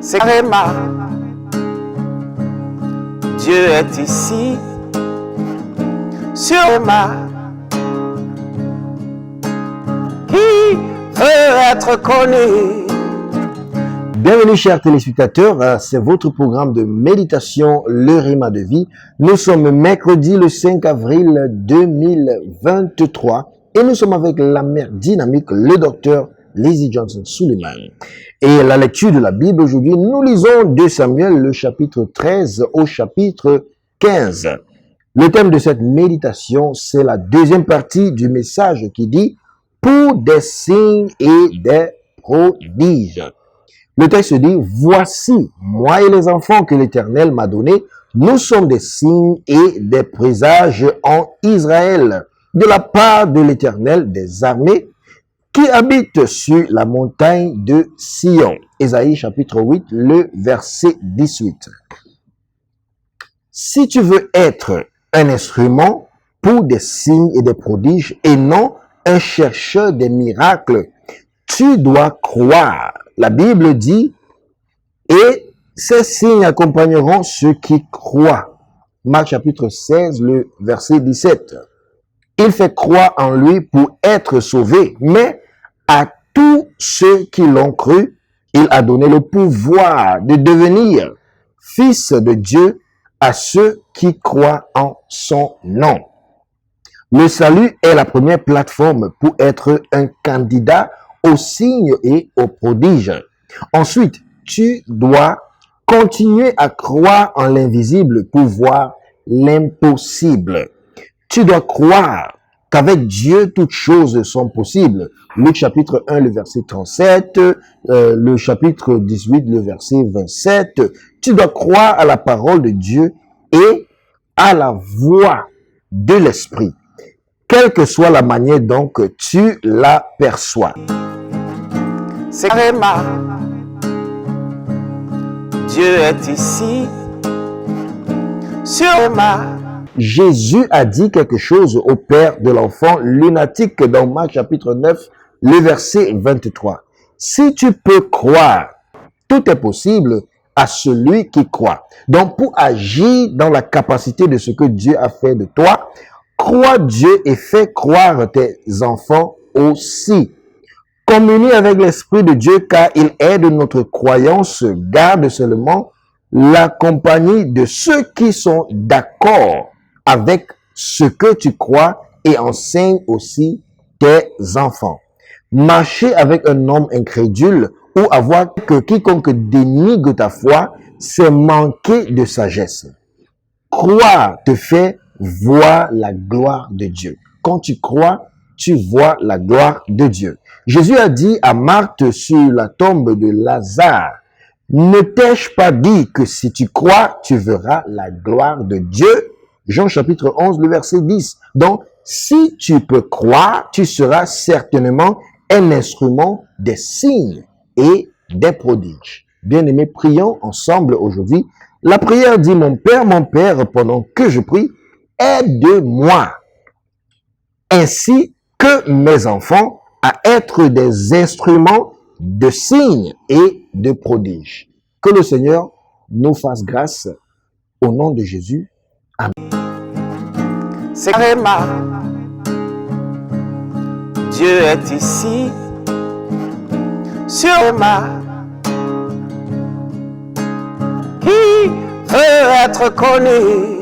c'est Réma. Dieu est ici, sur Réma. Qui veut être connu? Bienvenue chers téléspectateurs, c'est votre programme de méditation, le Réma de vie. Nous sommes mercredi le 5 avril 2023 et nous sommes avec la mère dynamique, le docteur Lizzie Johnson Suleiman. Et la lecture de la Bible aujourd'hui, nous lisons 2 Samuel, le chapitre 13 au chapitre 15. Le thème de cette méditation, c'est la deuxième partie du message qui dit « Pour des signes et des prodiges ». Le texte dit, voici, moi et les enfants que l'Éternel m'a donnés, nous sommes des signes et des présages en Israël, de la part de l'Éternel des armées, qui habite sur la montagne de Sion. Ésaïe chapitre 8, le verset 18. Si tu veux être un instrument pour des signes et des prodiges, et non un chercheur des miracles, tu dois croire. La Bible dit, et ces signes accompagneront ceux qui croient. Marc chapitre 16, le verset 17. Il fait croire en lui pour être sauvé, mais à tous ceux qui l'ont cru, il a donné le pouvoir de devenir fils de Dieu à ceux qui croient en son nom. Le salut est la première plateforme pour être un candidat aux signes et aux prodiges. Ensuite, tu dois continuer à croire en l'invisible pour voir l'impossible. Tu dois croire qu'avec Dieu, toutes choses sont possibles. Luc chapitre 1, le verset 37, le chapitre 18, le verset 27. Tu dois croire à la parole de Dieu et à la voix de l'Esprit, quelle que soit la manière dont tu l'aperçois. C'est Réma. Dieu est ici, sur Réma. Jésus a dit quelque chose au père de l'enfant lunatique dans Marc chapitre 9, le verset 23. Si tu peux croire, tout est possible à celui qui croit. Donc, pour agir dans la capacité de ce que Dieu a fait de toi, crois Dieu et fais croire tes enfants aussi. Communie avec l'Esprit de Dieu car il aide notre croyance, garde seulement la compagnie de ceux qui sont d'accord avec ce que tu crois et enseigne aussi tes enfants. Marcher avec un homme incrédule ou avoir que quiconque dénigre ta foi, c'est manquer de sagesse. Croire te fait voir la gloire de Dieu. Quand tu crois, tu vois la gloire de Dieu. Jésus a dit à Marthe sur la tombe de Lazare, ne t'ai-je pas dit que si tu crois, tu verras la gloire de Dieu? Jean chapitre 11, le verset 10. Donc, si tu peux croire, tu seras certainement un instrument des signes et des prodiges. Bien-aimés, prions ensemble aujourd'hui. La prière dit, mon Père, pendant que je prie, aide-moi, ainsi que mes enfants, à être des instruments de signes et de prodiges. Que le Seigneur nous fasse grâce au nom de Jésus. Amen. C'est Réma. Dieu est ici, sur Réma. Qui veut être connu?